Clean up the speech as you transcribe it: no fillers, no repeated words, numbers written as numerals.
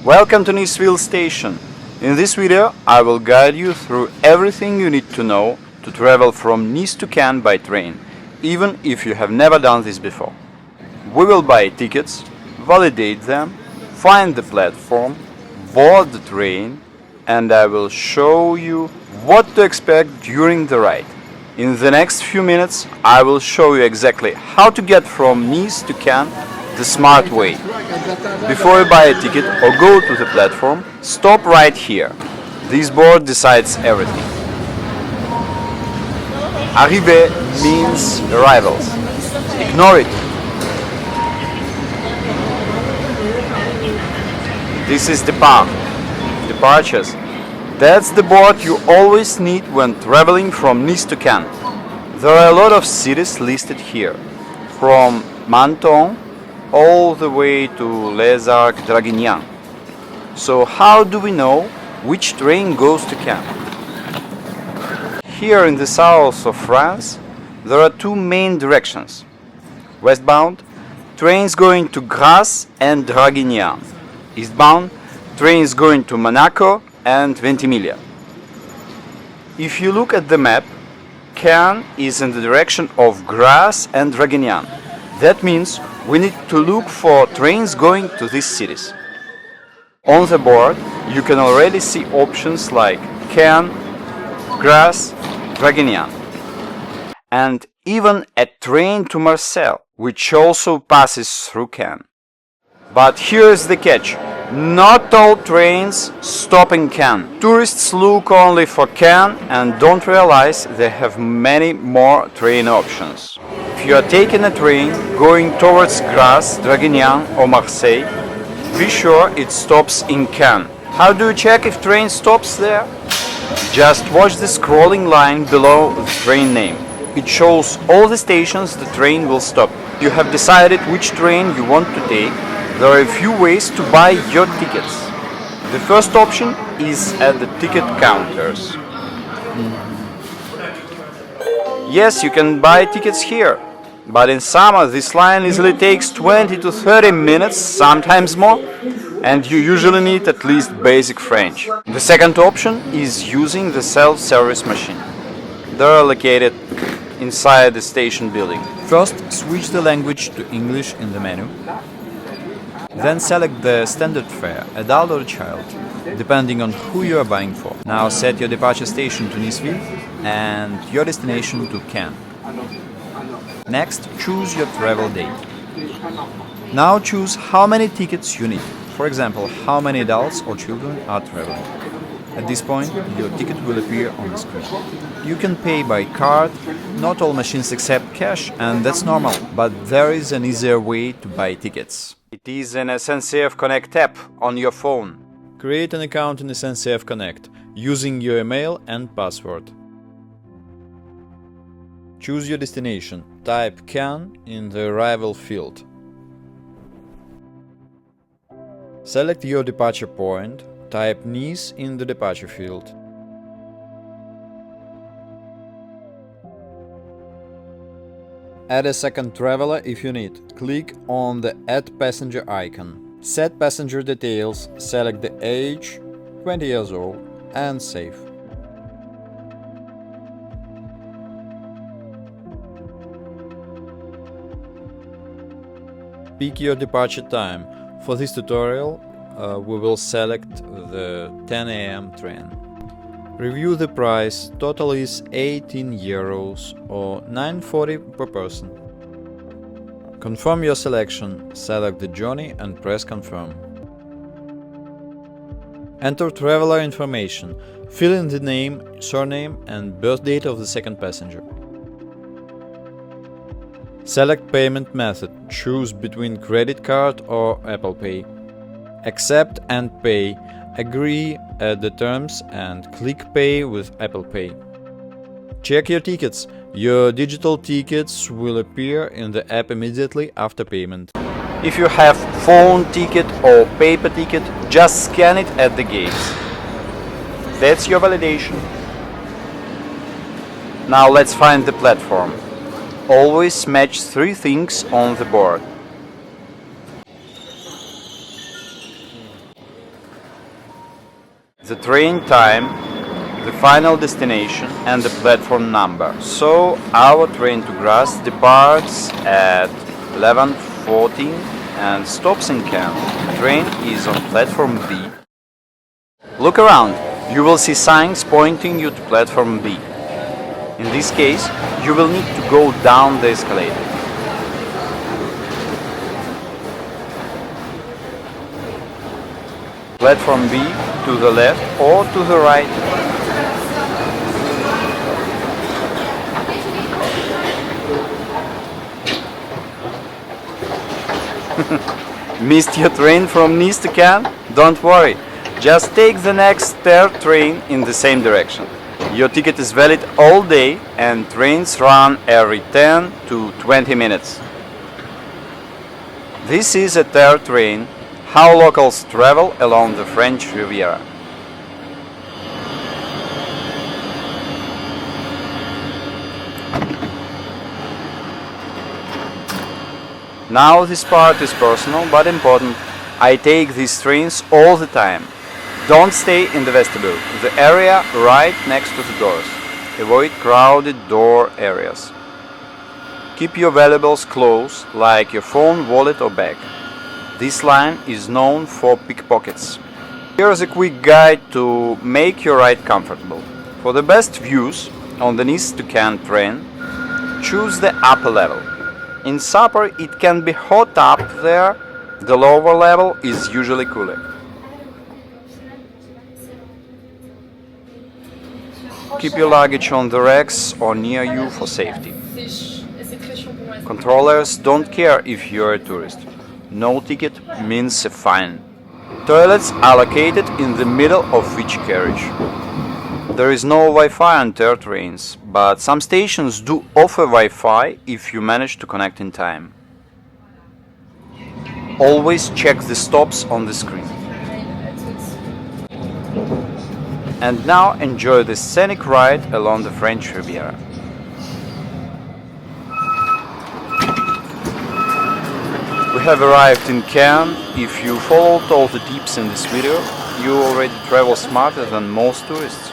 Welcome to Nice Ville station. In this video I will guide you through everything you need to know to travel from Nice to Cannes by train, even if you have never done this before. We will buy tickets, validate them, find the platform, board the train, and I will show you what to expect during the ride. In the next few minutes I will show you exactly how to get from Nice to Cannes the smart way. Before you buy a ticket or go to the platform, stop right here. This board decides everything. Arrivée means arrivals. Ignore it. This is Départs, departures. That's the board you always need when traveling from Nice to Cannes. There are a lot of cities listed here, from Menton all the way to Les Arcs Draguignan. So how do we know which train goes to Cannes? Here in the south of France, there are two main directions. Westbound, trains going to Grasse and Draguignan. Eastbound, trains going to Monaco and Ventimiglia. If you look at the map, Cannes is in the direction of Grasse and Draguignan. That means we need to look for trains going to these cities. On the board, you can already see options like Cannes, Grasse, Draguignan, and even a train to Marseille, which also passes through Cannes. But here's the catch. Not all trains stop in Cannes. Tourists look only for Cannes and don't realize they have many more train options. If you are taking a train going towards Grasse, Draguignan or Marseille, be sure it stops in Cannes. How do you check if train stops there? Just watch the scrolling line below the train name. It shows all the stations the train will stop. You have decided which train you want to take. There are a few ways to buy your tickets. The first option is at the ticket counters. Yes, you can buy tickets here, but in summer this line easily takes 20 to 30 minutes, sometimes more, and you usually need at least basic French. The second option is using the self-service machine. They are located inside the station building. First, switch the language to English in the menu. Then select the standard fare, adult or child, depending on who you are buying for. Now set your departure station to Nice Ville and your destination to Cannes. Next, choose your travel date. Now choose how many tickets you need. For example, how many adults or children are traveling. At this point, your ticket will appear on the screen. You can pay by card. Not all machines accept cash, and that's normal, but there is an easier way to buy tickets. It is an SNCF Connect app on your phone. Create an account in SNCF Connect using your email and password. Choose your destination. Type Cannes in the arrival field. Select your departure point. Type Nice in the departure field. Add a second traveler if you need. Click on the Add Passenger icon. Set passenger details, select the age, 20 years old, and save. Pick your departure time. For this tutorial, we will select the 10 a.m. train. Review the price. Total is 18 euros or 9.40 per person. Confirm your selection. Select the journey and press confirm. Enter traveler information. Fill in the name, surname and birth date of the second passenger. Select payment method. Choose between credit card or Apple Pay. Accept and pay. Agree at the terms and click Pay with Apple Pay. Check your tickets. Your digital tickets will appear in the app immediately after payment. If you have phone ticket or paper ticket, just scan it at the gates. That's your validation. Now let's find the platform. Always match 3 things on the board. the train time, the final destination and the platform number. So our train to Grasse departs at 11:14 and stops in Cannes. The train is on platform B. Look around, you will see signs pointing you to platform B. In this case, you will need to go down the escalator. Platform B to the left or to the right. Missed your train from Nice to Cannes? Don't worry, just take the next TER train in the same direction. Your ticket is valid all day and trains run every 10 to 20 minutes. This is a TER train, how locals travel along the French Riviera. Now this part is personal but important. I take these trains all the time. Don't stay in the vestibule, the area right next to the doors. Avoid crowded door areas. Keep your valuables close, like your phone, wallet or bag. This line is known for pickpockets. Here's a quick guide to make your ride comfortable. For the best views on the Nice to Cannes train, choose the upper level. In summer it can be hot up there, the lower level is usually cooler. Keep your luggage on the racks or near you for safety. Controllers don't care if you're a tourist. No ticket means a fine. Toilets are located in the middle of each carriage. There is no Wi-Fi on TER trains, but some stations do offer Wi-Fi if you manage to connect in time. Always check the stops on the screen. And now enjoy the scenic ride along the French Riviera. We have arrived in Cannes. If you followed all the tips in this video, you already travel smarter than most tourists.